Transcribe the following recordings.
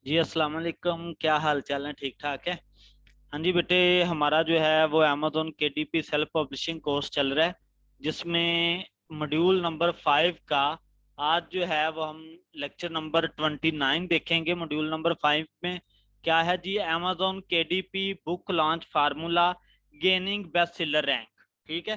जी अस्सलाम वालेकुम। क्या हाल चाल है? ठीक ठाक है। हाँ जी बेटे, हमारा जो है वो Amazon KDP self publishing course चल रहा है, जिसमें मॉड्यूल नंबर 5 का आज जो है वो हम लेक्चर नंबर 29 देखेंगे। मॉड्यूल नंबर 5 में क्या है जी? Amazon KDP book launch formula gaining best seller rank. ठीक है,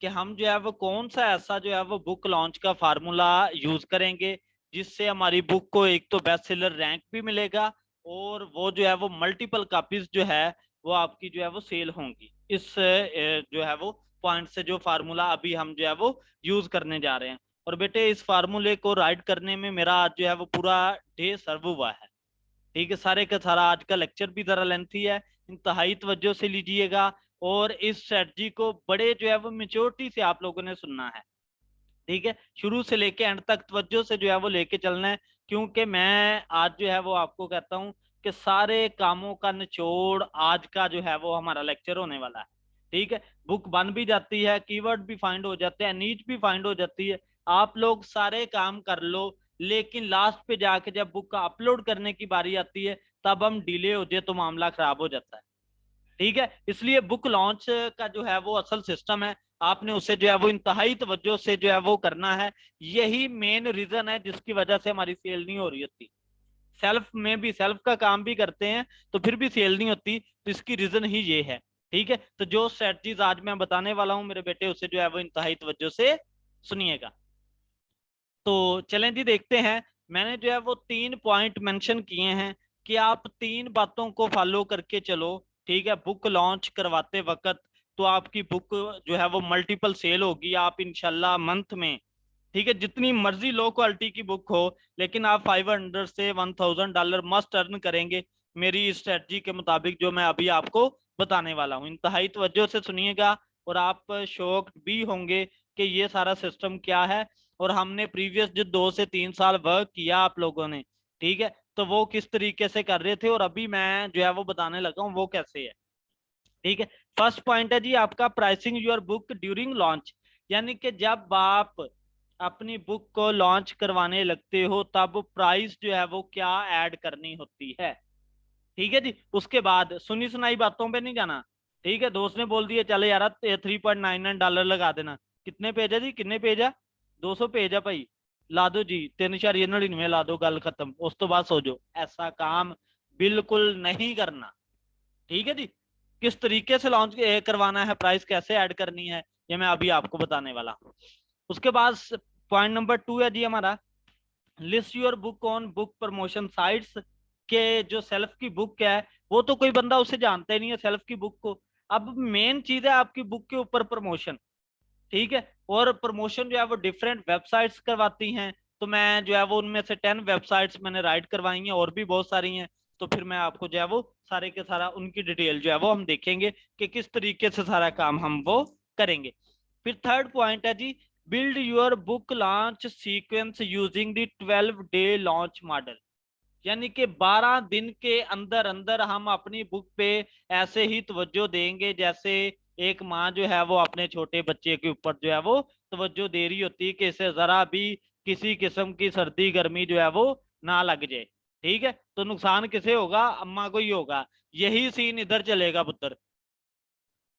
कि हम जो है वो कौन सा ऐसा जो है वो बुक लॉन्च का फार्मूला यूज करेंगे जिससे हमारी बुक को एक तो बेस्ट सेलर रैंक भी मिलेगा और वो जो है वो मल्टीपल कॉपीज जो है वो आपकी जो है वो सेल होंगी। इस जो है वो पॉइंट से जो फार्मूला अभी हम जो है वो यूज करने जा रहे हैं। और बेटे, इस फार्मूले को राइट करने में मेरा आज जो है वो पूरा डे सर्व हुआ है। ठीक है, सारे का सारा आज का लेक्चर भी जरा लेंथी है, इंतहाई तवज्जो से लीजिएगा। और इस स्ट्रेटजी को बड़े जो है वो मेच्योरिटी से आप लोगों ने सुनना है। ठीक है, शुरू से लेके एंड तक तवज्जो से जो है वो लेके चलना है, क्योंकि मैं आज जो है वो आपको कहता हूँ कि सारे कामों का निचोड़ आज का जो है वो हमारा लेक्चर होने वाला है। ठीक है, बुक बन भी जाती है, कीवर्ड भी फाइंड हो जाते हैं, नीच भी फाइंड हो जाती है, आप लोग सारे काम कर लो, लेकिन लास्ट पे जाके जब बुक का अपलोड करने की बारी आती है तब हम डिले हो जाए तो मामला खराब हो जाता है। ठीक है, इसलिए बुक लॉन्च का जो है वो असल सिस्टम है, आपने उसे जो है वो इंतहाई तवज्जो से जो है वो करना है। यही मेन रीजन है जिसकी वजह से हमारी सेल नहीं हो रही होती। सेल्फ में भी सेल्फ का काम भी करते हैं तो फिर भी सेल नहीं होती, तो इसकी रीजन ही ये है। ठीक है, तो जो स्ट्रेटजीज आज मैं बताने वाला हूँ मेरे बेटे, उसे जो है वो इंतहाई तवज्जो से सुनिएगा। तो चलें जी, देखते हैं। मैंने जो है वो 3 पॉइंट मेंशन किए हैं कि आप 3 बातों को फॉलो करके चलो। ठीक है, बुक लॉन्च करवाते वक्त तो आपकी बुक जो है वो मल्टीपल सेल होगी, आप इंशाल्लाह मंथ में, ठीक है, जितनी मर्जी लो क्वालिटी की बुक हो, लेकिन आप 500 से $1000 मस्ट अर्न करेंगे मेरी स्ट्रेटजी के मुताबिक, जो मैं अभी आपको बताने वाला हूँ। इंतहाई तवज्जो से सुनिएगा और आप शॉक्ड भी होंगे कि ये सारा सिस्टम क्या है, और हमने प्रीवियस जो 2 से 3 साल वर्क किया आप लोगों ने, ठीक है, तो वो किस तरीके से कर रहे थे और अभी मैं जो है वो बताने लगा हूँ वो कैसे है। ठीक है, फर्स्ट पॉइंट है जी आपका pricing your book during launch. यानी कि जब आप अपनी बुक को लॉन्च करवाने लगते हो तब प्राइस जो है वो क्या ऐड करनी होती है। ठीक है जी, उसके बाद सुनी सुनाई बातों पे नहीं जाना। ठीक है, दोस्त ने बोल दिया चले यार $3.99 लगा देना। कितने पेज है जी? कितने पेज है? 200 पेज है भाई, ला दो जी 399 ला दो, गल खत्म, उस तो बाद सो जाओ। ऐसा काम बिल्कुल नहीं करना। ठीक है जी, किस तरीके से लॉन्च करवाना है, प्राइस कैसे ऐड करनी है, ये मैं अभी आपको बताने वाला हूँ। उसके बाद पॉइंट नंबर 2 है जी हमारा, list your book on book promotion sites. के जो सेल्फ की बुक है वो तो कोई बंदा उसे जानता ही नहीं है सेल्फ की बुक को। अब मेन चीज है आपकी बुक के ऊपर प्रमोशन। ठीक है, और प्रमोशन जो है वो डिफरेंट वेबसाइट्स करवाती हैं, तो मैं जो है वो उनमें से 10 वेबसाइट्स मैंने राइट करवाई हैं, और भी बहुत सारी हैं। तो फिर मैं आपको जो है वो सारे के सारा उनकी डिटेल जो है वो हम देखेंगे कि किस तरीके से सारा काम हम वो करेंगे। फिर थर्ड पॉइंट है जी, build your book launch sequence using the 12 day launch model. यानी कि 12 दिन के अंदर अंदर हम अपनी बुक पे ऐसे ही तवज्जो देंगे जैसे एक माँ जो है वो अपने छोटे बच्चे के ऊपर जो है वो तवज्जो दे रही होती है कि इसे जरा भी किसी किस्म की सर्दी गर्मी जो है वो ना लग जाए। ठीक है, तो नुकसान किसे होगा? अम्मा को ही होगा। यही सीन इधर चलेगा पुत्र।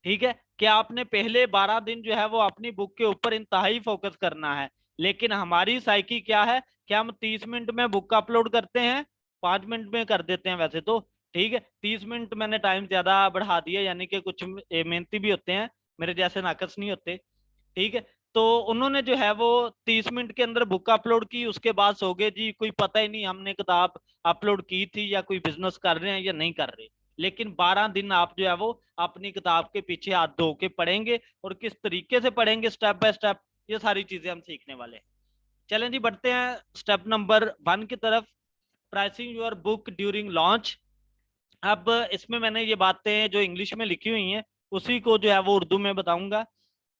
ठीक है, कि आपने पहले 12 दिन जो है वो अपनी बुक के ऊपर इंतहाई फोकस करना है। लेकिन हमारी साइकी क्या है कि हम 30 मिनट में बुक अपलोड करते हैं, 5 मिनट में कर देते हैं वैसे तो। ठीक है, 30 मिनट मैंने टाइम ज्यादा बढ़ा दिया, यानी कि कुछ मेहनती भी होते हैं, मेरे जैसे नाकस नहीं होते। ठीक है, तो उन्होंने जो है वो 30 मिनट के अंदर बुक अपलोड की, उसके बाद सो गए जी, कोई पता ही नहीं हमने किताब अपलोड की थी या कोई बिजनेस कर रहे हैं या नहीं कर रहे। लेकिन 12 दिन आप जो है वो अपनी किताब के पीछे हाथ धो के पढ़ेंगे, और किस तरीके से पढ़ेंगे स्टेप बाय स्टेप, ये सारी चीजें हम सीखने वाले हैं। चलें जी, बढ़ते हैं स्टेप नंबर 1 की तरफ, pricing your book during launch. अब इसमें मैंने ये बातें जो इंग्लिश में लिखी हुई हैं उसी को जो है वो उर्दू में बताऊंगा।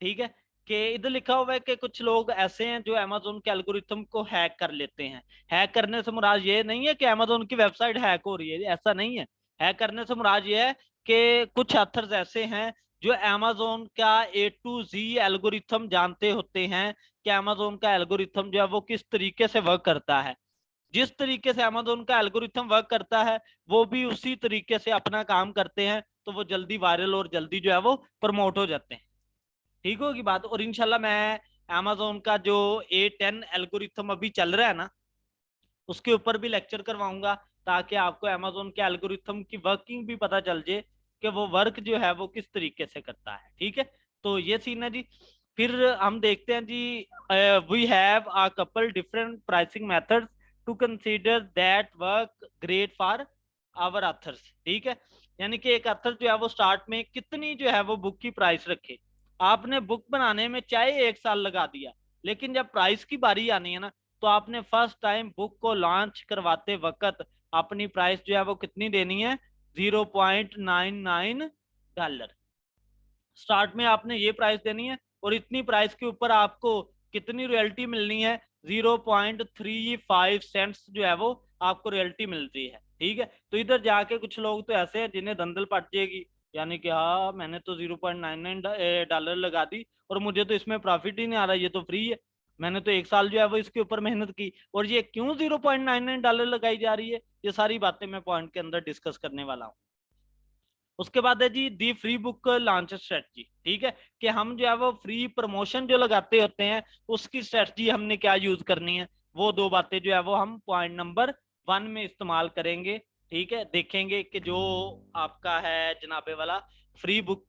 ठीक है, कि इधर लिखा हुआ है कि कुछ लोग ऐसे हैं जो अमेजोन के एल्गोरिथम को हैक कर लेते हैं। हैक करने से मुराद ये नहीं है कि अमेजोन की वेबसाइट हैक हो रही है, ऐसा नहीं है। हैक करने से मुराद ये है कि कुछ अथर्स ऐसे हैं जो अमेजोन का A to Z एल्गोरिथम जानते होते हैं कि अमेजोन का एल्गोरिथम जो है वो किस तरीके से वर्क करता है। जिस तरीके से अमेजोन का एल्गोरिथम वर्क करता है वो भी उसी तरीके से अपना काम करते हैं, तो वो जल्दी वायरल और जल्दी जो है वो प्रमोट हो जाते हैं। ठीक होगी बात। और इंशाल्लाह मैं अमेजोन का जो A10 एल्गोरिथम अभी चल रहा है ना, उसके ऊपर भी लेक्चर करवाऊंगा, ताकि आपको अमेजोन के एल्गोरिथम की वर्किंग भी पता चल जाए कि वो वर्क जो है वो किस तरीके से करता है। ठीक है, तो ये सीन है जी। फिर हम देखते हैं जी, we have a couple different pricing methods to consider that work great for our authors. ठीक है, यानी कि एक ऑथर जो है वो स्टार्ट में कितनी जो है वो बुक की प्राइस रखे। आपने बुक बनाने में चाहे 1 साल लगा दिया, लेकिन जब प्राइस की बारी आनी है ना, तो आपने फर्स्ट टाइम बुक को लॉन्च करवाते वक्त अपनी प्राइस जो है वो कितनी देनी है, $0.99। स्टार्ट में आपने ये प्राइस देनी है, और इतनी प्राइस के ऊपर आपको कितनी रॉयल्टी मिलनी है, 0.35 सेंट्स जो है वो आपको रॉयल्टी मिलती है। ठीक है, तो इधर जाके कुछ लोग तो ऐसे हैं जिन्हें धंधल पट जाएगी, यानी कि हाँ मैंने तो $0.99 लगा दी और मुझे तो इसमें प्रॉफिट ही नहीं आ रहा, ये तो फ्री है, मैंने तो 1 साल जो है वो इसके ऊपर मेहनत की, और ये क्यों $0.99 लगाई जा रही है, ये सारी बातें मैं पॉइंट के अंदर डिस्कस करने वाला हूँ। उसके बाद है जी दी फ्री बुक लॉन्च स्ट्रेटजी। ठीक है, कि हम जो है वो फ्री प्रमोशन जो लगाते होते हैं उसकी स्ट्रेटजी हमने क्या यूज करनी है, वो दो बातें जो है वो हम पॉइंट नंबर 1 में इस्तेमाल करेंगे। ठीक है, देखेंगे कि जो आपका है जनाबे वाला फ्री बुक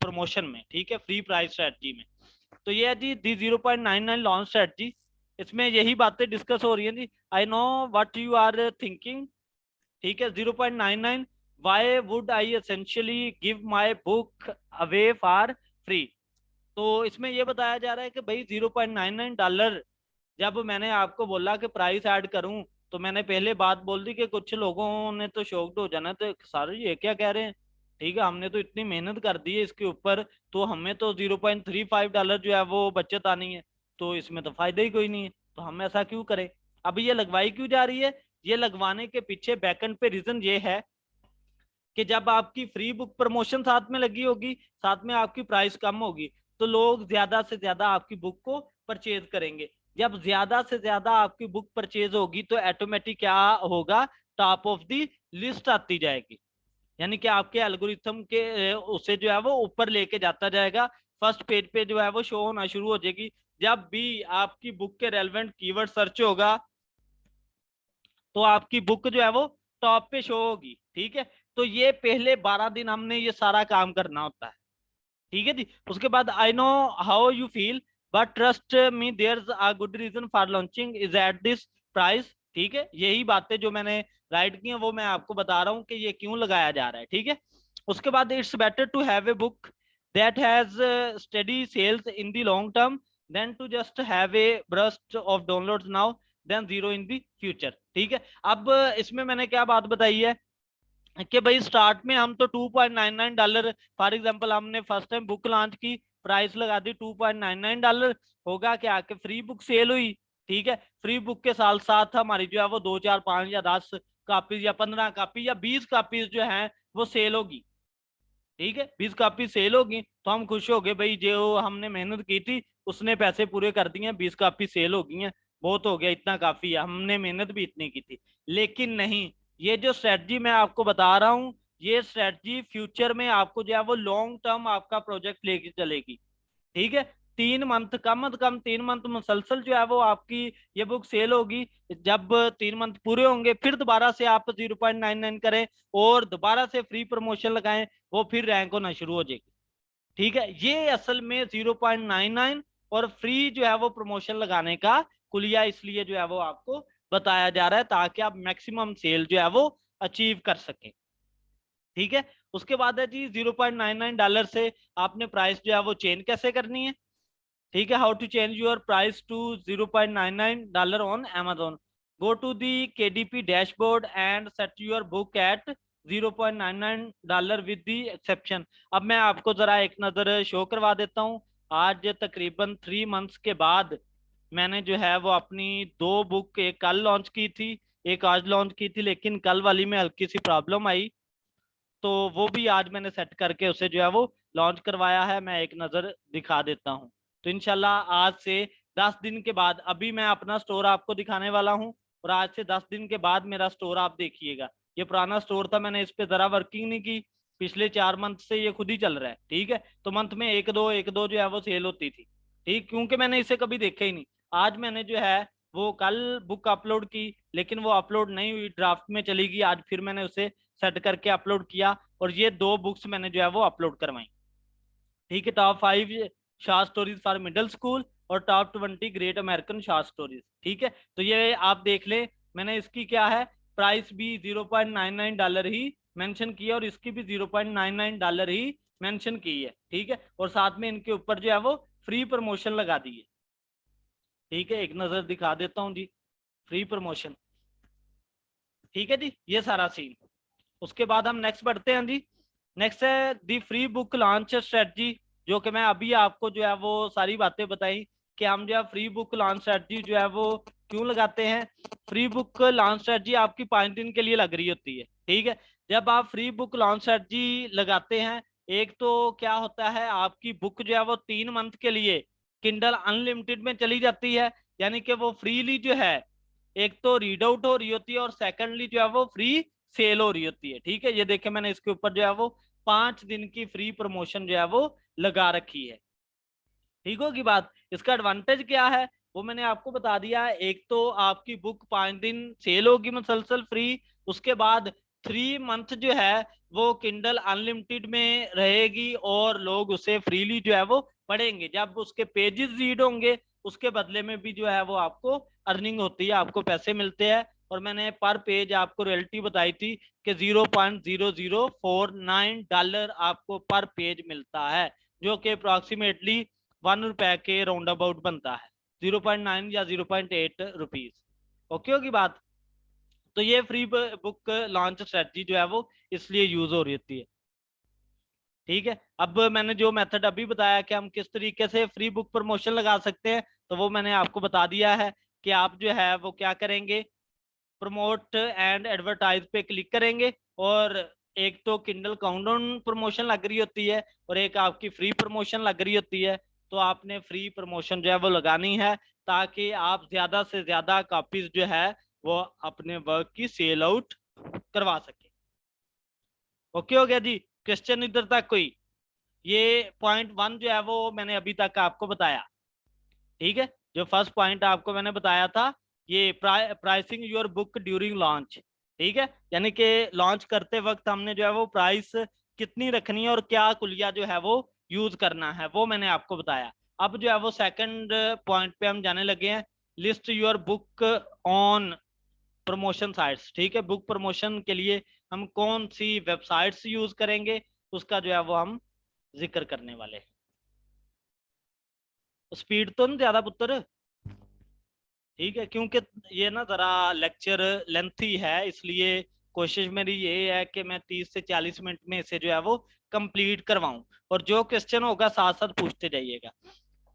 प्रमोशन में, ठीक है, फ्री प्राइस स्ट्रेटजी में। तो ये है जी दी 0.99 लॉन्च स्ट्रेटजी। इसमें यही बातें डिस्कस हो रही है जी। I know what you are thinking. ठीक है, 0.99, why would I essentially give my book away for free. तो इसमें यह बताया जा रहा है कि भाई $0.99 जब मैंने आपको बोला कि प्राइस ऐड करूं, तो मैंने पहले बात बोल दी कि कुछ लोगों ने तो शॉक्ड हो जाना, तो सारे ये क्या कह रहे हैं। ठीक है, हमने तो इतनी मेहनत कर दी है इसके ऊपर, तो हमें तो $0.35 जो है वो बचत आनी है, तो इसमें तो फायदा ही कोई नहीं है, तो हम ऐसा क्यों करें। अब ये लगवाई क्यों जा रही है, ये लगवाने के पीछे बैकएंड पे रीजन ये है कि जब आपकी फ्री बुक प्रमोशन साथ में लगी होगी, साथ में आपकी प्राइस कम होगी, तो लोग ज्यादा से ज्यादा आपकी बुक को परचेज करेंगे। जब ज्यादा से ज्यादा आपकी बुक परचेज होगी तो ऑटोमेटिक क्या होगा, टॉप ऑफ दी लिस्ट आती जाएगी, यानी कि आपके एल्गोरिथम के उसे जो है वो ऊपर लेके जाता जाएगा, फर्स्ट पेज पे जो है वो शो होना शुरू हो जाएगी। जब भी आपकी बुक के रेलेवेंट कीवर्ड सर्च होगा, तो आपकी बुक जो है वो टॉप पे शो होगी। ठीक है, तो ये पहले 12 दिन हमने ये सारा काम करना होता है। ठीक है जी। उसके बाद I know how you feel, but trust me there a good reason for launching is at this price. ठीक है, यही बातें जो मैंने राइट की हैं वो मैं आपको बता रहा हूँ कि ये क्यों लगाया जा रहा है। ठीक है, उसके बाद it's better to have a book that has steady sales in the long term than to just have a burst of downloads now then zero in the future. ठीक है, अब इसमें मैंने क्या बात बताई है कि भाई स्टार्ट में हम तो $2.99, फॉर एग्जांपल हमने फर्स्ट टाइम बुक लॉन्च की, प्राइस लगा दी $2.99, होगा क्या कि फ्री बुक सेल हुई। ठीक है, फ्री बुक के साथ साथ हमारी जो है वो 2 4 5 या 10 कापीज या 15 कापी या 20 कापीज जो है वो सेल होगी। ठीक है, 20 कापी सेल होगी तो हम खुश हो गए, भाई जो हमने मेहनत की थी उसने पैसे पूरे कर दिए, 20 कापी सेल हो गई हैं, बहुत हो गया, इतना काफी है, हमने मेहनत भी इतनी की थी। लेकिन नहीं, ये जो स्ट्रेटजी मैं आपको बता रहा हूँ, ये स्ट्रेटजी फ्यूचर में आपको जो है वो लॉन्ग टर्म आपका प्रोजेक्ट लेके चलेगी। ठीक है, 3 मंथ, कम से कम 3 मंथ मुसलसल जो है वो आपकी ये बुक सेल होगी। जब 3 मंथ पूरे होंगे फिर दोबारा से आप 0.99 करें और दोबारा से फ्री प्रमोशन लगाएं, वो फिर रैंक होना शुरू हो जाएगी। ठीक है, ये असल में 0.99 और फ्री जो है वो प्रमोशन लगाने का कुलिया इसलिए जो है वो आपको बताया जा रहा है, ताकि आप मैक्सिमम सेल जो है वो अचीव कर सकें। ठीक है, उसके बाद है जी $0.99 से आपने प्राइस जो है वो चेंज कैसे करनी है। ठीक है, how to change your price to $0.99 on Amazon। Go to the KDP dashboard and set your book at $0.99 with the exception. अब मैं आपको जरा एक नजर शो करवा देता हूँ। आज तकरीबन 3 मंथ्स के बाद मैंने जो है वो अपनी 2 बुक, एक कल लॉन्च की थी, एक आज लॉन्च की थी, लेकिन कल वाली में हल्की सी प्रॉब्लम आई, तो वो भी आज मैंने सेट करके उसे जो है वो लॉन्च करवाया है। मैं एक नज़र दिखा देता हूँ। तो इनशाला आज से 10 दिन के बाद अभी मैं अपना स्टोर आपको दिखाने वाला हूँ। और आज से 10 दिन के बाद मेरा स्टोर आप देखिएगा, ये पुराना स्टोर था, मैंने इस पे जरा वर्किंग नहीं की, पिछले 4 मंथ से ये खुद ही चल रहा है। ठीक है, तो मंथ में एक दो जो है वो सेल होती थी। ठीक, क्योंकि मैंने इसे कभी देखा ही नहीं। आज मैंने जो है वो कल बुक अपलोड की, लेकिन वो अपलोड नहीं हुई, ड्राफ्ट में चली गई। आज फिर मैंने उसे सेट करके अपलोड किया और ये 2 बुक्स मैंने जो है वो अपलोड करवाई। ठीक है, top 5 short stories for middle school और top 20 great American short stories. ठीक है, तो ये आप देख ले, मैंने इसकी क्या है प्राइस भी $0.99 ही मेंशन की है और इसकी भी $0.99 ही मेंशन की है। ठीक है, और साथ में इनके ऊपर जो है वो फ्री प्रमोशन लगा दी है। ठीक है, एक नजर दिखा देता हूँ जी, फ्री प्रमोशन। ठीक है जी, ये सारा सीन। उसके बाद हम नेक्स्ट बढ़ते हैं जी। नेक्स्ट है दी फ्री बुक लॉन्च स्ट्रेटजी, जो कि मैं अभी आपको जो है वो सारी बातें बताई कि हम जो है फ्री बुक लॉन्च स्ट्रेटजी जो है वो क्यों लगाते हैं। फ्री बुक लॉन्च स्ट्रेटजी आपकी 5 दिन के लिए लग रही होती है। ठीक है, जब आप फ्री बुक लॉन्च स्ट्रेटजी लगाते हैं, एक तो क्या होता है आपकी बुक जो है वो 3 मंथ के लिए किंडल अनलिमिटेड में चली जाती है, यानी कि वो फ्रीली जो है एक तो रीड आउट हो रही होती है और सेकंडली जो है वो फ्री सेल हो रही होती है। ठीक है, ये देखे मैंने इसके ऊपर जो है वो 5 दिन की फ्री प्रमोशन जो है वो लगा रखी है। ठीक होगी बात। इसका एडवांटेज क्या है वो मैंने आपको बता दिया है। एक तो आपकी बुक 5 दिन सेल होगी मुसलसल फ्री, उसके बाद 3 मंथ जो है वो किंडल अनलिमिटेड में रहेगी और लोग उसे फ्रीली जो है वो पढ़ेंगे। जब उसके पेजेस रीड होंगे उसके बदले में भी जो है वो आपको अर्निंग होती है, आपको पैसे मिलते हैं। और मैंने पर पेज आपको रॉयल्टी बताई थी कि $0.0049 आपको पर पेज मिलता है, जो कि अप्रोक्सीमेटली ₹1 के राउंड अबाउट बनता है, 0.9 या 0.8 रुपीज। ओके होगी बात। तो ये फ्री बुक लॉन्च स्ट्रेटजी जो है वो इसलिए यूज हो रही होती है। ठीक है, अब मैंने जो मेथड अभी बताया कि हम किस तरीके से फ्री बुक प्रमोशन लगा सकते हैं, तो वो मैंने आपको बता दिया है कि आप जो है वो क्या करेंगे, प्रमोट एंड एडवर्टाइज पे क्लिक करेंगे और एक तो किंडल काउंटडाउन प्रमोशन लग रही होती है और एक आपकी फ्री प्रमोशन लग रही होती है। तो आपने फ्री प्रमोशन जो है वो लगानी है ताकि आप ज्यादा से ज्यादा कॉपीज जो है वो अपने वर्क की सेल आउट करवा सके। ओके हो गया जी, क्वेश्चन इधर तक कोई? ये पॉइंट 1 जो है वो मैंने अभी तक आपको बताया। ठीक है, जो फर्स्ट पॉइंट आपको मैंने बताया था, ये pricing your book during launch. ठीक है, यानी कि लॉन्च करते वक्त हमने जो है वो प्राइस कितनी रखनी है और क्या कुलिया जो है वो यूज करना है, वो मैंने आपको बताया। अब जो है वो सेकंड पॉइंट पे हम जाने लगे हैं, list your book on promotion sites. ठीक है, बुक प्रमोशन के लिए हम कौन सी वेबसाइट्स यूज करेंगे उसका जो है वो हम जिक्र करने वाले हैं। स्पीड तो नहीं ज्यादा पुत्र? ठीक है, क्योंकि ये ना जरा लेक्चर लेंथी है, इसलिए कोशिश मेरी ये है कि मैं 30 से 40 मिनट में इसे जो है वो कंप्लीट करवाऊं और जो क्वेश्चन होगा साथ साथ पूछते जाइएगा।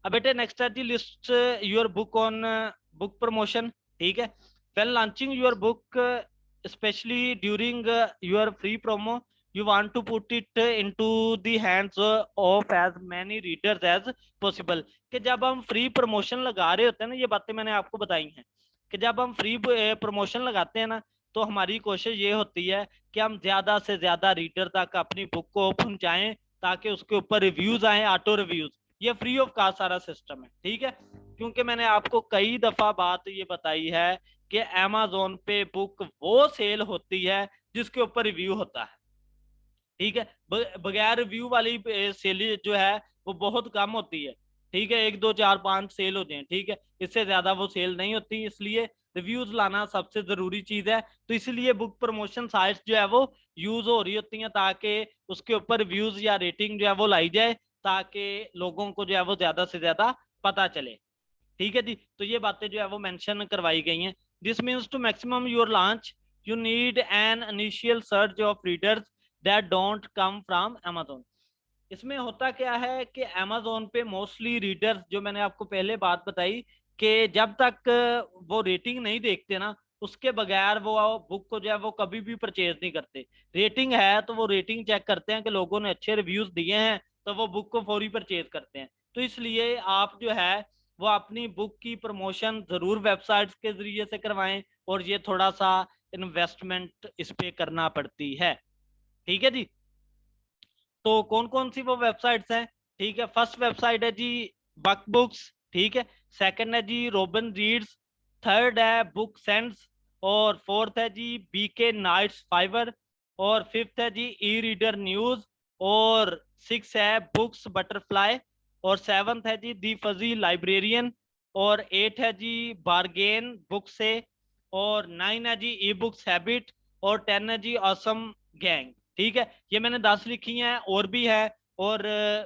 अब बेटे नेक्स्ट है जी, list your book on book promotion. ठीक है, when launching your book specially during your free promo you want to put it into the hands of as many readers as possible। कि जब हम फ्री प्रमोशन लगा रहे होते हैं ना, ये बातें मैंने आपको बताई हैं कि जब हम फ्री प्रमोशन लगाते हैं ना तो हमारी कोशिश ये होती है कि हम ज्यादा से ज्यादा रीडर तक अपनी बुक को पहुंचाएं ताकि उसके ऊपर रिव्यूज आए, ऑटो रिव्यूज। ये फ्री ऑफ कास्ट सारा सिस्टम है। ठीक है, क्योंकि मैंने आपको कई दफा बात ये बताई है कि अमेजोन पे बुक वो सेल होती है जिसके ऊपर रिव्यू होता है। ठीक है, बगैर रिव्यू वाली सेल जो है वो बहुत कम होती है। ठीक है, 1 2 4 5 सेल होते हैं। ठीक है, इससे ज्यादा वो सेल नहीं होती, इसलिए रिव्यूज लाना सबसे जरूरी चीज है। तो इसलिए बुक प्रमोशन साइट्स जो है वो यूज हो रही होती हैं ताकि उसके ऊपर रिव्यूज या रेटिंग जो है वो लाई जाए ताकि लोगों को जो है वो ज्यादा से ज्यादा पता चले। ठीक है जी, तो ये बातें जो है वो मेंशन करवाई गई हैं। This means to maximum your launch you need an initial search of readers that don't come from Amazon। इसमें होता क्या है कि Amazon पे मोस्टली रीडर्स, जो मैंने आपको पहले बात बताई कि जब तक वो रेटिंग नहीं देखते ना उसके बगैर वो बुक को जो है वो कभी भी परचेज नहीं करते। रेटिंग है तो वो रेटिंग चेक करते हैं कि लोगों ने अच्छे रिव्यूज दिए हैं तो वो बुक को फौरी परचेज करते हैं। तो इसलिए आप जो है वो अपनी बुक की प्रमोशन जरूर वेबसाइट्स के जरिए से करवाएं, और ये थोड़ा सा इन्वेस्टमेंट इस पे करना पड़ती है। ठीक है जी। तो कौन कौन सी वो वेबसाइट्स हैं? ठीक है, फर्स्ट वेबसाइट है जी बक बुक्स। ठीक है, सेकंड है जी रोबिन रीड्स, थर्ड है बुक सेंस, और फोर्थ है जी बीके नाइट्स फाइवर, और फिफ्थ है जी ई रीडर न्यूज, और सिक्स है बुक्स बटरफ्लाई, और सेवंथ है जी दी फजी लाइब्रेरियन, और एट है जी बारगेन बुक से, और नाइन है जी ई बुक्स हैबिट, और टेन है जी ऑसम गैंग। ठीक है, ये मैंने 10 लिखी हैं, और भी है। और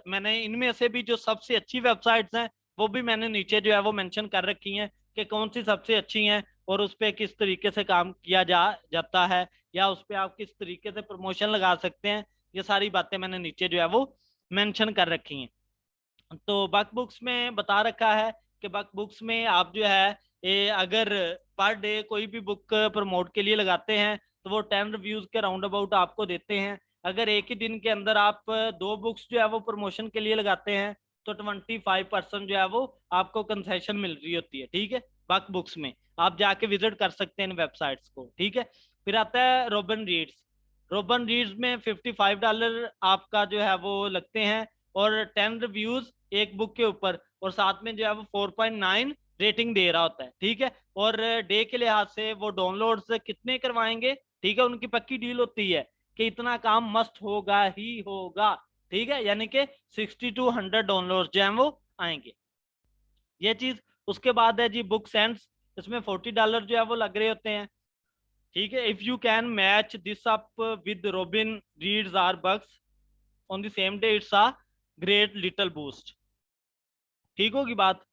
मैंने इनमें से भी जो सबसे अच्छी वेबसाइट्स हैं वो भी मैंने नीचे जो है वो मेंशन कर रखी हैं कि कौन सी सबसे अच्छी हैं, और उस पर किस तरीके से काम किया जाता है, या उस पर आप किस तरीके से प्रमोशन लगा सकते हैं। ये सारी बातें मैंने नीचे जो है वो मेंशन कर रखी हैं। तो बक बुक्स में बता रखा है कि बक बुक्स में आप जो है अगर पर डे कोई भी बुक प्रमोट के लिए लगाते हैं तो वो 10 रिव्यूज के राउंड अबाउट आपको देते हैं। अगर एक ही दिन के अंदर आप दो बुक्स जो है वो प्रमोशन के लिए लगाते हैं तो 25% जो है वो आपको कंसेशन मिल रही होती है। ठीक है, बक बुक्स में आप जाके विजिट कर सकते हैं इन वेबसाइट्स को। ठीक है, फिर आता है रोबन रीड्स। रोबन रीड्स में $55 आपका जो है वो लगते हैं, और 10 रिव्यूज एक बुक के ऊपर, और साथ में जो है वो 4.9 रेटिंग दे रहा होता है। ठीक है, और डे के लिहाज से वो डाउनलोड्स कितने करवाएंगे, ठीक है, उनकी पक्की डील होती है कि इतना काम मस्ट होगा ही होगा। ठीक है, यानी कि 60 to 100 डाउनलोड जो है वो आएंगे, ये चीज। उसके बाद है जी बुक सेंस, इसमें $40 जो है वो लग रहे होते हैं। ठीक है, if you can match this up with Robin Reads or bucks on the same day, it's a great little boost. ठीक होगी बात।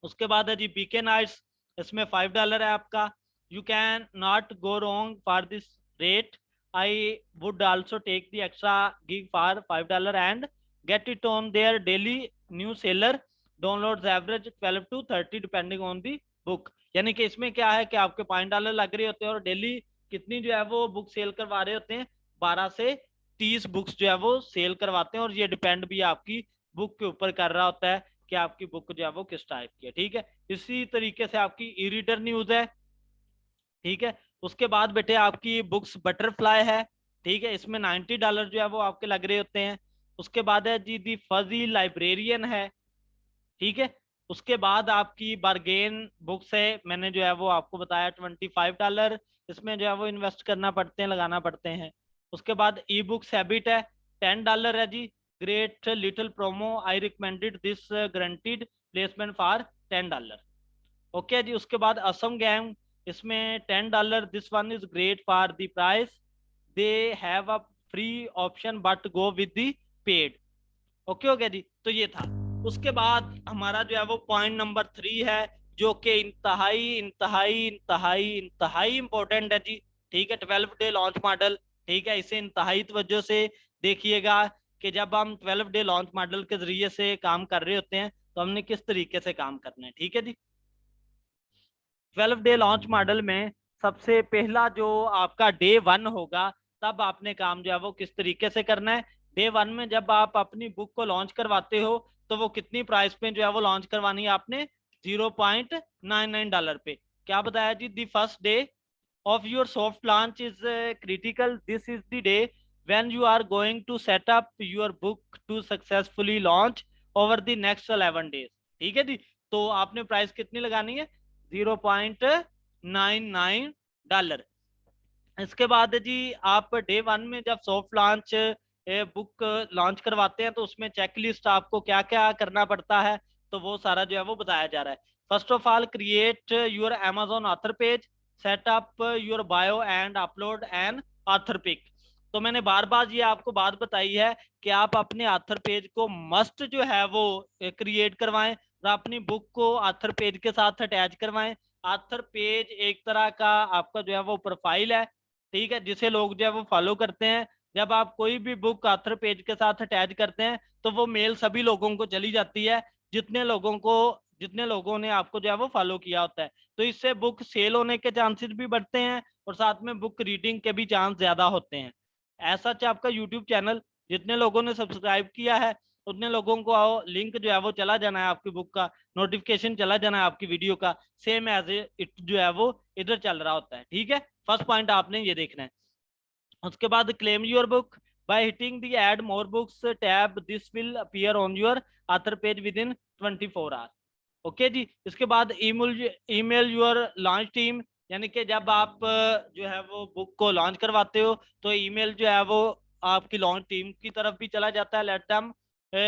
उसके बाद है जी बीके नाइट्स, इसमें $5 है आपका। You can not go wrong for this rate, I would also take the extra gig for $5 and get it on there daily new seller, downloads average 12 to 30 depending on the book. यानी कि इसमें क्या है कि आपके $5 लग रहे होते हैं, और डेली कितनी जो है वो बुक सेल करवा रहे होते हैं, 12 से 30 बुक्स जो है वो सेल करवाते हैं, और ये डिपेंड भी आपकी बुक के ऊपर कर रहा होता है कि आपकी बुक जो है वो किस टाइप की है। ठीक है, इसी तरीके से आपकी ई रीडर न्यूज है। ठीक है, उसके बाद बेटे आपकी बुक्स बटरफ्लाई है। ठीक है, इसमें $90 जो है वो आपके लग रहे होते हैं। उसके बाद है जी दी फजी लाइब्रेरियन है। ठीक है, उसके बाद आपकी बारगेन बुक्स है, मैंने जो है वो आपको बताया $25, इसमें जो है वो इन्वेस्ट करना पड़ते हैं, लगाना पड़ते हैं। उसके बाद ई बुक्स हैबिट है, $10 है जी। Great little promo, I recommended this guaranteed placement for $10। Okay जी, उसके बाद असम गैंग, इसमें $10, this one is great for the price, they have a free option but go with the paid. Okay हो गया जी, तो ये था। उसके बाद हमारा जो है वो पॉइंट नंबर 3 है, जो कि इंतहाई इंतहाई इंतहाई इंतहाई इंपॉर्टेंट है जी। ठीक है, 12 डे लॉन्च मॉडल। ठीक है, इसे इंतहाई तवज्जो से देखिएगा कि जब हम 12 डे लॉन्च मॉडल के जरिए से काम कर रहे होते हैं तो हमने किस तरीके से काम करना है। ठीक है जी, 12 डे लॉन्च मॉडल में सबसे पहला जो आपका डे 1 होगा, तब आपने काम जो है वो किस तरीके से करना है। डे 1 में जब आप अपनी बुक को लॉन्च करवाते हो तो वो कितनी प्राइस पे जो है वो लॉन्च करवानी है आपने, $0.99 पे। क्या बताया जी, the first day of your soft launch is critical. This is the day when you are going to set up your book to successfully launch over the next 11 days। ठीक है जी, तो आपने प्राइस कितनी लगानी है, $0.99। इसके बाद जी आप डे 1 में जब सॉफ्ट लॉन्च बुक लॉन्च करवाते हैं तो उसमें चेकलिस्ट आपको क्या क्या करना पड़ता है, तो वो सारा जो है वो बताया जा रहा है। First of all, create your Amazon author page, set up your bio and upload an author pic. तो मैंने बार बार ये आपको बात बताई है कि आप अपने ऑथर पेज को मस्ट जो है वो क्रिएट करवाएं, और अपनी बुक को ऑथर पेज के साथ अटैच करवाएं। ऑथर पेज एक तरह का आपका जो है वो प्रोफाइल है, ठीक है, जिसे लोग जो है वो फॉलो करते हैं। जब आप कोई भी बुक ऑथर पेज के साथ अटैच करते हैं तो वो मेल सभी लोगों को चली जाती है, जितने लोगों ने आपको जो है वो फॉलो किया होता है। तो इससे बुक सेल होने के चांसेस भी बढ़ते हैं, और साथ में बुक रीडिंग के भी चांस ज्यादा होते हैं। ऐसा आपका यूट्यूब चैनल जितने लोगों ने सब्सक्राइब किया है उतने लोगों को आओ लिंक जो है वो चला जाना है, आपकी बुक का नोटिफिकेशन चला जाना है आपकी वीडियो का, सेम एज इट जो है वो इधर चल रहा होता है। ठीक है, फर्स्ट पॉइंट आपने ये देखना है। उसके बाद claim your book by hitting the add more books tab, this will appear on your author page within 24 hour. Okay जी। इसके बाद ईमेल योर लॉन्च टीम, यानी कि जब आप जो है वो बुक को लॉन्च करवाते हो तो ईमेल जो है वो आपकी लॉन्च टीम की तरफ भी चला जाता है। Let them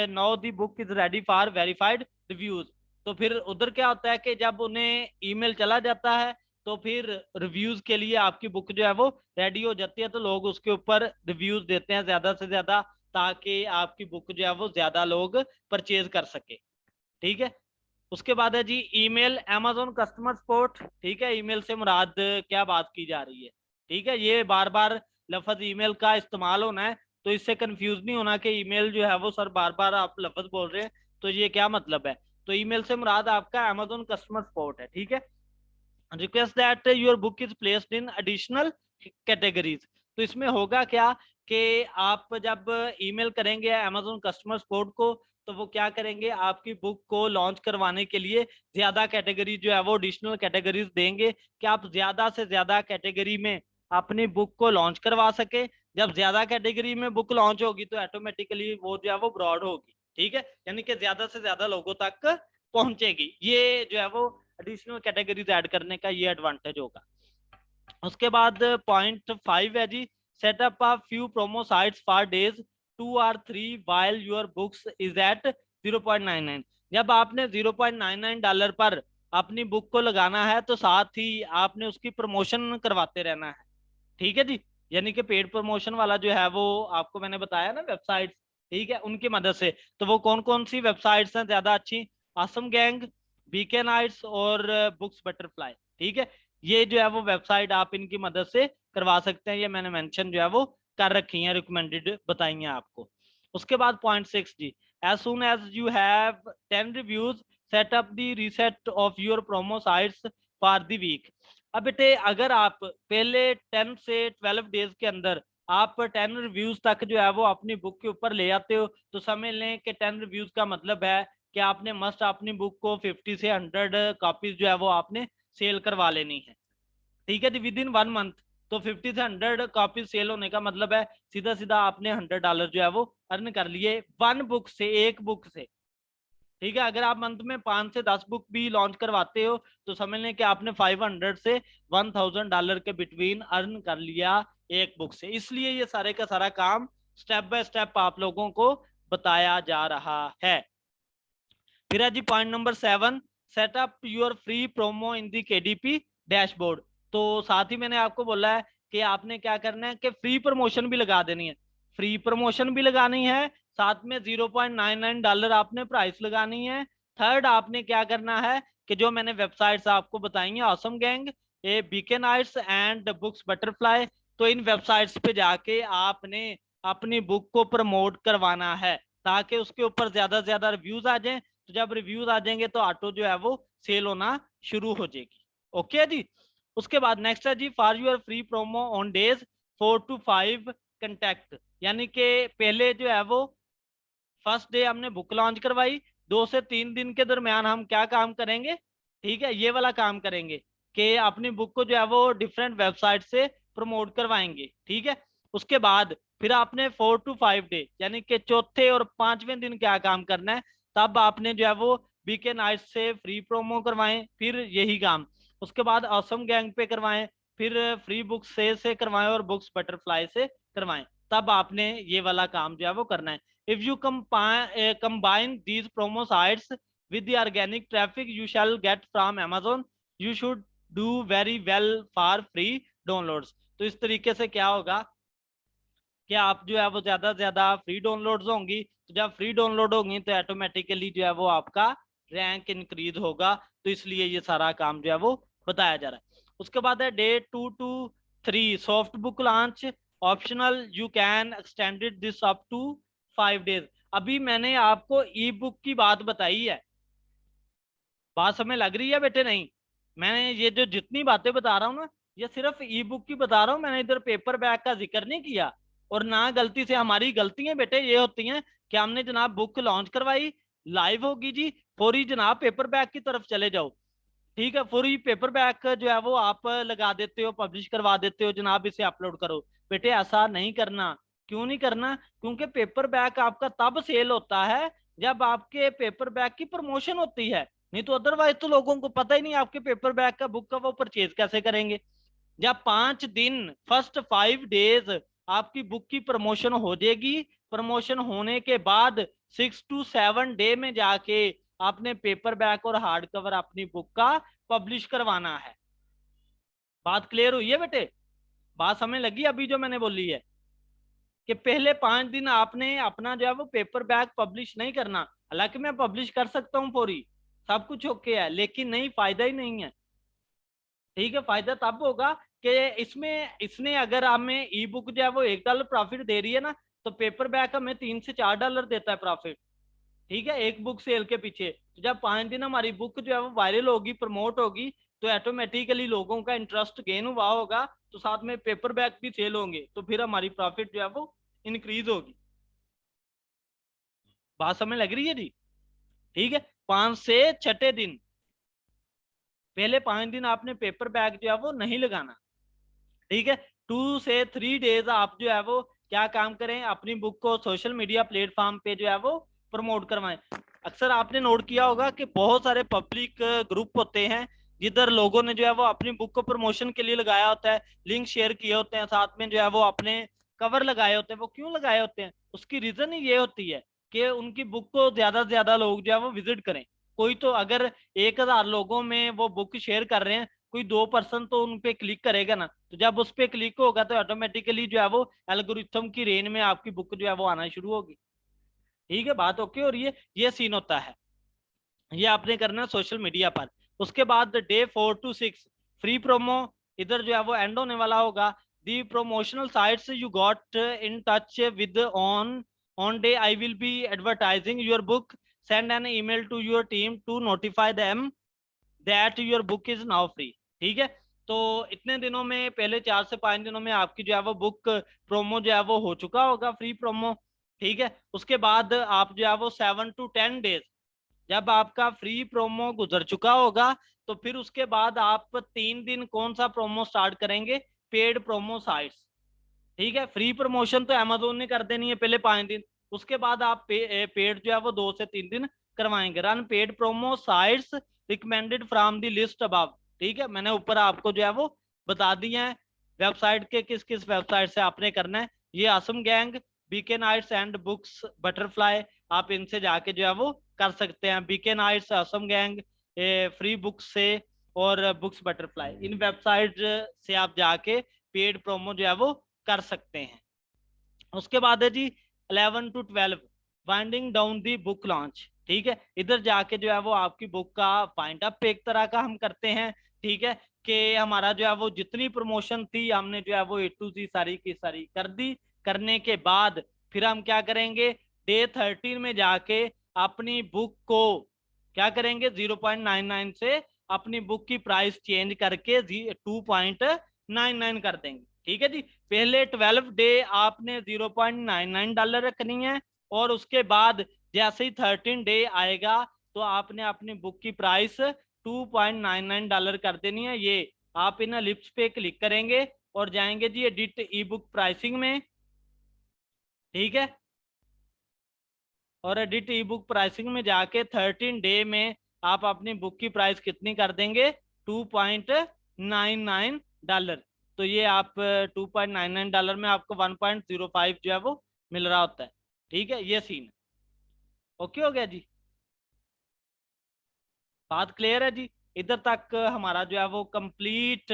know the book is ready for verified reviews. तो फिर उधर क्या होता है कि जब उन्हें ईमेल चला जाता है तो फिर रिव्यूज के लिए आपकी बुक जो है वो रेडी हो जाती है, तो लोग उसके ऊपर रिव्यूज देते हैं ज्यादा से ज्यादा, ताकि आपकी बुक जो है वो ज्यादा लोग परचेज कर सके। ठीक है। उसके बाद है जी ईमेल अमेजोन कस्टमर सपोर्ट। ठीक है, ईमेल से मुराद क्या बात की जा रही है। ठीक है, ये बार बार लफ्ज ईमेल का इस्तेमाल होना है, तो इससे कंफ्यूज नहीं होना कि ईमेल जो है वो सर बार बार आप लफ्ज बोल रहे हैं तो ये क्या मतलब है। तो ईमेल से मुराद आपका अमेजोन कस्टमर सपोर्ट है। ठीक है। Request that your book is placed in additional categories. तो इसमें होगा क्या कि आप जब ईमेल करेंगे अमेजोन कस्टमर सपोर्ट को, तो वो क्या करेंगे, आपकी बुक को लॉन्च करवाने के लिए ज्यादा कैटेगरी जो है वो एडिशनल कैटेगरीज देंगे कि आप ज्यादा से ज्यादा कैटेगरी में अपनी बुक को लॉन्च करवा सके। जब ज्यादा कैटेगरी में बुक लॉन्च होगी तो ऑटोमेटिकली वो जो है वो ब्रॉड होगी। ठीक है, यानी कि ज्यादा से ज्यादा लोगों तक पहुंचेगी। ये जो है वो एडिशनल कैटेगरीज ऐड करने का ये एडवांटेज होगा। उसके बाद पॉइंट 5 है जी set up a few promo sites for days 2 or 3 while your books is at 0.99। जब आपने $0.99 पर अपनी बुक को लगाना है तो साथ ही आपने उसकी प्रमोशन करवाते रहना है। ठीक है जी, यानी कि पेड प्रमोशन वाला जो है वो आपको मैंने बताया ना वेबसाइट, ठीक है, उनकी मदद से। तो वो कौन कौन सी वेबसाइट्स हैं ज्यादा अच्छी, आसम गैंग, बीके नाइट्स और बुक्स बटरफ्लाई। ठीक है, ये जो है वो वेबसाइट आप इनकी मदद से करवा सकते हैं, ये मैंने मेंशन जो है वो कर रखी है, रिकमेंडेड बताई हैं आपको। उसके बाद point 6 G as soon as you have 10 reviews set up the reset of your promo sites for the week. अब बेटे अगर आप पहले 10 से 12 डेज के अंदर आप 10 रिव्यूज तक जो है वो अपनी बुक के ऊपर ले आते हो, तो समझ लें कि 10 रिव्यूज का मतलब है कि आपने मस्ट अपनी बुक को 50 से 100 कॉपीज जो है वो आपने सेल करवा लेनी है। ठीक है जी, विद इन 1 मंथ। तो 50 से 100 कॉपीज सेल होने का मतलब है सीधा सीधा आपने $100 जो है वो अर्न कर लिए वन बुक से, एक बुक से। ठीक है, अगर आप मंथ में 5 से 10 बुक भी लॉन्च करवाते हो तो समझ लें कि आपने 500 से $1000 के बिटवीन अर्न कर लिया एक बुक से। इसलिए ये सारे का सारा काम स्टेप बाय स्टेप आप लोगों को बताया जा रहा है। फिर है जी point number 7 set up your free promo in the KDP dashboard. तो साथ ही मैंने आपको बोला है कि आपने क्या करना है कि फ्री प्रमोशन भी लगा देनी है, फ्री प्रमोशन भी लगानी है, साथ में $0.99 आपने प्राइस लगानी है। थर्ड आपने क्या करना है कि जो मैंने वेबसाइट्स आपको बताई हैं ऑसम गैंग, ये BK nights and books butterfly, तो इन वेबसाइट्स पे जाके आपने अपनी बुक को प्रमोट करवाना है ताकि उसके ऊपर ज्यादा से ज्यादा रिव्यूज आ जाएं। तो जब रिव्यूज आ जाएंगे तो ऑटो जो है वो सेल होना शुरू हो जाएगी। ओके जी। उसके बाद नेक्स्ट है जी for your free promo on days 4 to 5 contact, यानी कि पहले जो है वो फर्स्ट डे हमने बुक लॉन्च करवाई, 2 से 3 दिन के दरमियान हम क्या काम करेंगे, ठीक है, ये वाला काम करेंगे कि अपनी बुक को जो है वो डिफरेंट वेबसाइट से प्रमोट करवाएंगे। ठीक है, उसके बाद फिर आपने 4 to 5 डे यानी कि चौथे और पांचवें दिन क्या काम करना है, तब आपने जो है वो बीके नाइट से फ्री प्रोमो करवाएं, फिर यही काम उसके बाद ऑसम गैंग पे करवाएं, फिर फ्री बुक से करवाएं और बुक्स बटरफ्लाई से करवाएं। तब आपने ये वाला काम जो है वो करना है। If you combine these promo sites with the organic traffic you shall get from Amazon, you should do very well for free downloads। तो इस तरीके से क्या होगा कि आप जो है वो ज्यादा से ज्यादा फ्री डाउनलोड्स होंगी, तो जब फ्री डाउनलोड होंगी तो ऑटोमेटिकली जो है वो आपका रैंक इंक्रीज होगा। तो इसलिए ये सारा काम जो है वो बताया जा रहा है। उसके बाद है day 2 to 3 soft book launch optional, you can extended this up to 5 days. अभी मैंने आपको ई बुक की बात बताई है, बात समझ लग रही है बेटे? नहीं, मैंने ये जो जितनी बातें बता रहा हूँ ना, ये सिर्फ ई बुक की बता रहा हूँ, मैंने इधर पेपर बैग का जिक्र नहीं किया। और ना गलती से, हमारी गलतियां बेटे ये होती हैं कि हमने जनाब बुक लॉन्च करवाई, लाइव होगी जी, फौरी जनाब पेपर बैक की तरफ चले जाओ, ठीक है, फौरी पेपर बैक जो है वो आप लगा देते हो, पब्लिश करवा देते हो, जनाब इसे अपलोड करो। बेटे ऐसा नहीं करना। क्यों नहीं करना? क्योंकि पेपर बैक आपका तब सेल होता है जब आपके पेपर बैक की प्रमोशन होती है, नहीं तो अदरवाइज तो लोगों को पता ही नहीं आपके पेपर बैक का, बुक का, वो परचेज कैसे करेंगे। जब 5 दिन, फर्स्ट 5 डेज आपकी बुक की प्रमोशन हो जाएगी, प्रमोशन होने के बाद 6 to 7 डे में जाके आपने पेपर बैक और हार्ड कवर अपनी बुक का पब्लिश करवाना है। बात क्लियर हुई है बेटे? बात समझ लगी अभी जो मैंने बोली है कि पहले 5 दिन आपने अपना जो है वो पेपर बैक पब्लिश नहीं करना। हालांकि मैं पब्लिश कर सकता हूँ पूरी, सब कुछ ओके है, लेकिन नहीं, फायदा ही नहीं है। ठीक है, फायदा तब होगा कि इसमें इसने अगर हमें ई बुक जो है वो $1 प्रॉफिट दे रही है ना, तो पेपर बैक हमें $3 से $4 देता है प्रॉफिट। ठीक है, एक बुक सेल के पीछे। तो जब 5 दिन हमारी बुक जो है वो वायरल होगी, प्रमोट होगी, तो ऑटोमेटिकली लोगों का इंटरेस्ट गेन हुआ होगा, तो साथ में पेपर बैक भी सेल होंगे, तो फिर हमारी प्रॉफिट जो है वो इंक्रीज होगी। बात समझ लग रही है जी? ठीक है, 5 से 6 दिन, पहले 5 दिन आपने पेपर बैक जो है वो नहीं लगाना। ठीक है, 2 से 3 डेज आप जो है वो क्या काम करें, अपनी बुक को सोशल मीडिया प्लेटफॉर्म पे जो है वो प्रमोट करवाएं। अक्सर आपने नोट किया होगा कि बहुत सारे पब्लिक ग्रुप होते हैं जिधर लोगों ने जो है वो अपनी बुक को प्रमोशन के लिए लगाया होता है, लिंक शेयर किए होते हैं, साथ में जो है वो अपने कवर लगाए होते हैं। वो क्यों लगाए होते हैं? उसकी रीजन ही ये होती है कि उनकी बुक को ज्यादा से ज्यादा लोग जो है वो विजिट करें। कोई तो अगर 1,000 लोगों में वो बुक शेयर कर रहे हैं, कोई 2% तो उन पे क्लिक करेगा ना, तो जब उस पे क्लिक होगा तो ऑटोमेटिकली जो है वो एल्गोरिथम की रेंज में आपकी बुक जो है वो आना शुरू होगी। ठीक है, बात ओके हो रही है? ये सीन होता है, ये आपने करना है सोशल मीडिया पर। उसके बाद डे 4 to 6 फ्री प्रोमो, इधर जो है वो एंड होने वाला होगा। The promotional sites you got in touch with on day I will be advertising your book, send an email to your team to notify them that your book is now free. ठीक है, तो इतने दिनों में, पहले 4 से 5 दिनों में आपकी जो है वो बुक प्रोमो जो है वो हो चुका होगा, फ्री प्रोमो। ठीक है, उसके बाद आप जो है वो 7 to 10 डेज, जब आपका फ्री प्रोमो गुजर चुका होगा, तो फिर उसके बाद आप 3 दिन कौन सा प्रोमो स्टार्ट करेंगे? Paid promo sites. ठीक है, फ्री प्रमोशन तो अमेजोन ने कर देनी है पहले 5 दिन, उसके बाद आप पेड जो है वो 2 से 3 दिन करवाएंगे। Run paid promo sites recommended from the list above. ठीक है, मैंने ऊपर आपको जो है वो बता दिया है वेबसाइट के, किस किस वेबसाइट से आपने करना है। ये awesome gang, BK nights and books butterfly, आप इनसे जाके जो है वो कर सकते हैं। BK nights, awesome gang, free books से, और बुक्स बटरफ्लाई, इन वेबसाइट से आप जाके पेड प्रोमो जो है वो कर सकते हैं। उसके बाद है जी 11 to 12 winding down the book launch. ठीक है, इधर जाके जो है वो आपकी बुक का फाइंड अप एक तरह का हम करते हैं। ठीक है, कि हमारा जो है वो जितनी प्रमोशन थी हमने जो है वो A to Z सारी की सारी कर दी। करने के बाद फिर हम क्या करेंगे? डे 13 में जाके अपनी बुक को क्या करेंगे? 0.99 से अपनी बुक की प्राइस चेंज करके 2.99 कर देंगे। ठीक है जी, पहले 12 डे आपने $0.99 रखनी है, और उसके बाद जैसे ही 13 डे आएगा तो आपने अपनी बुक की प्राइस $2.99 कर देनी है। ये आप इन लिप्स पे क्लिक करेंगे और जाएंगे जी एडिट ई बुक प्राइसिंग में। ठीक है, और एडिट ई बुक प्राइसिंग में जाके 13 डे में आप अपनी बुक की प्राइस कितनी कर देंगे? $2.99। तो ये आप $2.99 में आपको 1.05 जो है वो मिल रहा होता है। ठीक है, ये सीन ओके हो गया जी? बात क्लियर है जी? इधर तक हमारा जो है वो कंप्लीट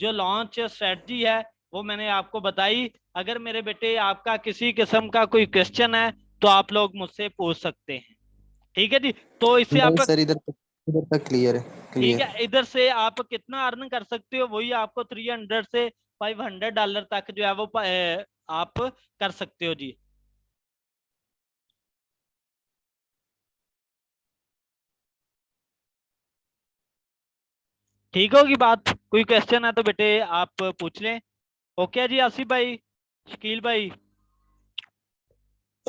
जो लॉन्च स्ट्रेटजी है वो मैंने आपको बताई। अगर मेरे बेटे आपका किसी किस्म का कोई क्वेश्चन है तो आप लोग मुझसे पूछ सकते हैं। ठीक है जी, तो इससे नहीं आप, सर, इधर तक क्लियर है, ठीक क्लियर। है, इधर से आप कितना अर्न कर सकते हो वही आपको $300 से $500 तक जो है वो आप कर सकते हो जी। ठीक होगी बात? कोई क्वेश्चन है तो बेटे आप पूछ लें। ओके जी, आसिफ भाई, शकील भाई।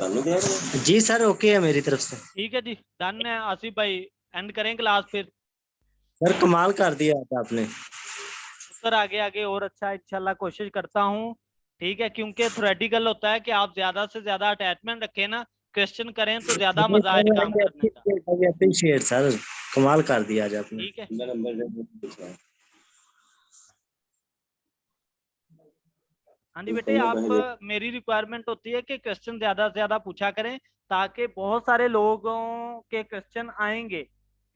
जी सर, ओके है मेरी तरफ से। ठीक है जी, डन है आसिफ भाई, एंड करें क्लास फिर। सर कमाल कर दिया आज आपने। उत्तर आगे आगे और अच्छा इंशाल्लाह कोशिश करता हूँ। ठीक है, क्योंकि थ्योरेटिकल होता है कि आप ज्यादा से ज्यादा अटैचमेंट रखें ना, क्वेश्चन करें तो ज्यादा मजा आए काम करने का। अप्रिशिएट सर, कमाल कर दिया आज आपने। ठीक है। हाँ जी बेटे, आप मेरी रिक्वायरमेंट होती है कि क्वेश्चन ज्यादा से ज्यादा पूछा करें, ताकि बहुत सारे लोगों के क्वेश्चन आएंगे।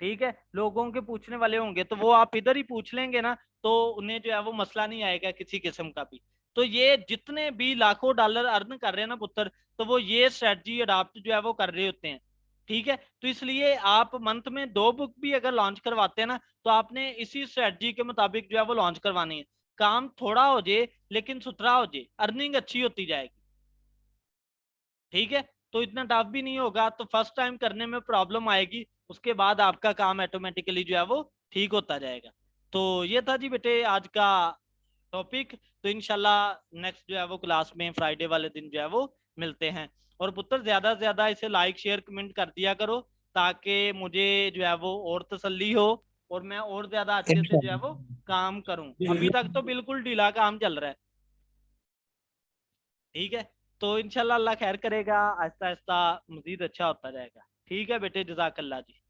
ठीक है, लोगों के पूछने वाले होंगे तो वो आप इधर ही पूछ लेंगे ना, तो उन्हें जो है वो मसला नहीं आएगा किसी किस्म का भी। तो ये जितने भी लाखों डॉलर अर्न कर रहे हैं ना पुत्र, तो वो ये स्ट्रेटजी अडाप्ट जो है वो कर रहे होते हैं। ठीक है, तो इसलिए आप मंथ में 2 बुक भी अगर लॉन्च करवाते हैं ना, तो आपने इसी स्ट्रेटजी के मुताबिक जो है वो लॉन्च करवानी है। काम थोड़ा हो जाए लेकिन सुथरा हो जाए, अर्निंग अच्छी होती जाएगी। ठीक है, तो इतना टफ भी नहीं होगा, तो फर्स्ट टाइम करने में प्रॉब्लम आएगी, उसके बाद आपका काम ऑटोमेटिकली जो है वो ठीक होता जाएगा। तो ये था जी बेटे आज का टॉपिक। तो इंशाल्लाह नेक्स्ट जो है वो क्लास में फ्राइडे वाले दिन जो है वो मिलते हैं। और पुत्र ज्यादा से ज्यादा इसे लाइक शेयर कमेंट कर दिया करो, ताकि मुझे जो है वो और तसल्ली हो, और मैं और ज्यादा अच्छे से जो है वो काम करूं। अभी तक तो बिल्कुल ढीला काम चल रहा है। ठीक है, तो इंशाल्लाह अल्लाह खैर करेगा, आहिस्ता आहिस्ता मजीद अच्छा होता जाएगा। ठीक है बेटे, जजाकल्ला जी।